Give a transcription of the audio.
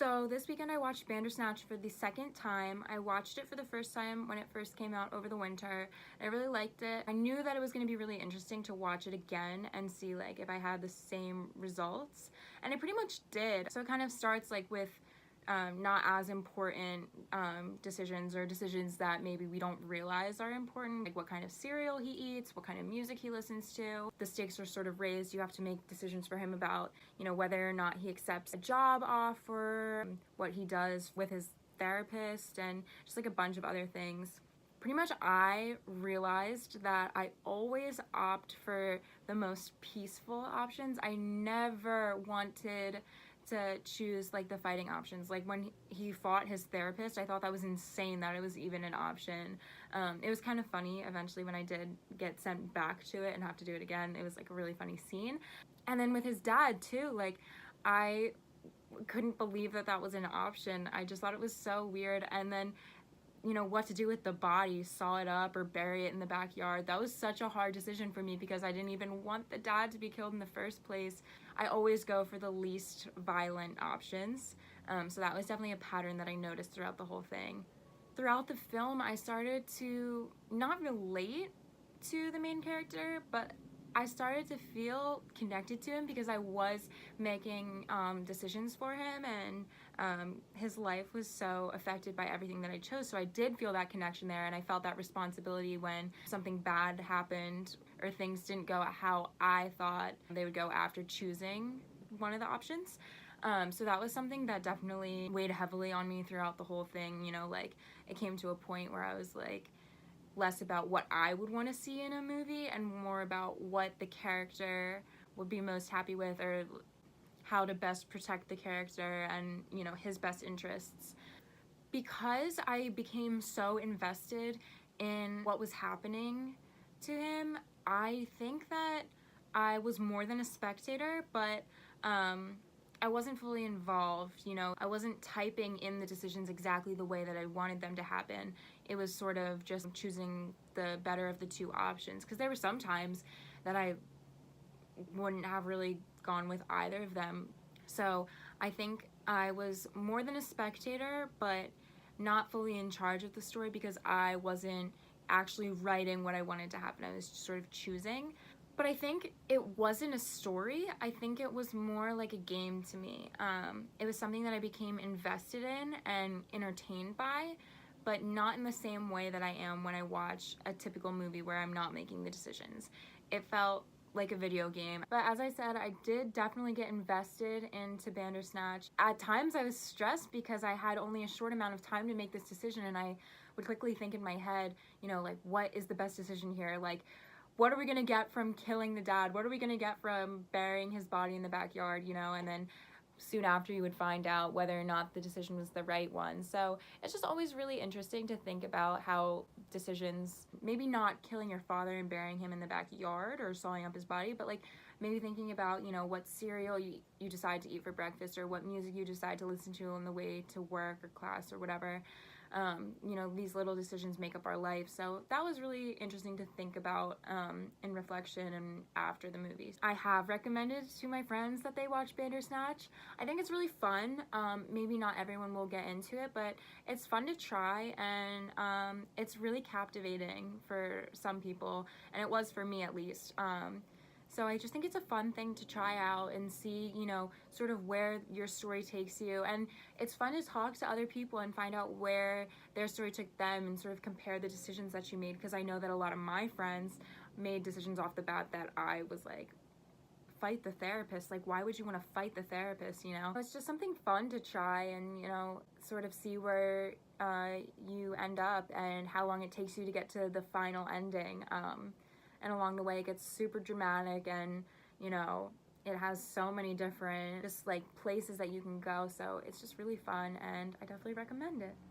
So this weekend I watched Bandersnatch for the second time. I watched it for the first time when it first came out over the winter. I really liked it. I knew that it was going to be really interesting to watch it again and see like if I had the same results, and I pretty much did. So it kind of starts like with not as important decisions, or decisions that maybe we don't realize are important, like what kind of cereal he eats, what kind of music he listens to. The stakes are sort of raised. You have to make decisions for him about, whether or not he accepts a job offer, what he does with his therapist, and just like a bunch of other things. Pretty much I realized that I always opt for the most peaceful options. I never wanted to choose like the fighting options. Like when he fought his therapist, I thought that was insane that it was even an option. It was kind of funny eventually when I did get sent back to it and have to do it again. It was like a really funny scene. And then with his dad too, like I couldn't believe that that was an option. I just thought it was so weird. And then what to do with the body, saw it up or bury it in the backyard. That was such a hard decision for me because I didn't even want the dad to be killed in the first place. I always go for the least violent options. So that was definitely a pattern that I noticed throughout the whole thing. Throughout the film, I started to not relate to the main character, but I started to feel connected to him because I was making decisions for him, and his life was so affected by everything that I chose. So I did feel that connection there, and I felt that responsibility when something bad happened or things didn't go how I thought they would go after choosing one of the options. So that was something that definitely weighed heavily on me throughout the whole thing. Like it came to a point where I was like, less about what I would want to see in a movie and more about what the character would be most happy with, or how to best protect the character and, his best interests. Because I became so invested in what was happening to him, I think that I was more than a spectator, but I wasn't fully involved. I wasn't typing in the decisions exactly the way that I wanted them to happen. It was sort of just choosing the better of the two options, because there were some times that I wouldn't have really gone with either of them. So I think I was more than a spectator, but not fully in charge of the story because I wasn't actually writing what I wanted to happen. I was just sort of choosing. But I think it wasn't a story. I think it was more like a game to me. It was something that I became invested in and entertained by, but not in the same way that I am when I watch a typical movie where I'm not making the decisions. It felt like a video game. But as I said, I did definitely get invested into Bandersnatch. At times I was stressed because I had only a short amount of time to make this decision, and I would quickly think in my head, like, what is the best decision here? Like, what are we gonna get from killing the dad? What are we gonna get from burying his body in the backyard, And then soon after you would find out whether or not the decision was the right one. So it's just always really interesting to think about how decisions, maybe not killing your father and burying him in the backyard or sawing up his body, but like maybe thinking about, what cereal you decide to eat for breakfast, or what music you decide to listen to on the way to work or class or whatever. These little decisions make up our life. So that was really interesting to think about in reflection and after the movies. I have recommended to my friends that they watch Bandersnatch. I think it's really fun. Maybe not everyone will get into it, but it's fun to try, and it's really captivating for some people, and it was for me at least. So I just think it's a fun thing to try out and see, sort of where your story takes you. And it's fun to talk to other people and find out where their story took them and sort of compare the decisions that you made, because I know that a lot of my friends made decisions off the bat that I was like, fight the therapist. Like, why would you want to fight the therapist, It's just something fun to try and, sort of see where you end up and how long it takes you to get to the final ending. And along the way it gets super dramatic, and it has so many different just like places that you can go, so it's just really fun, and I definitely recommend it.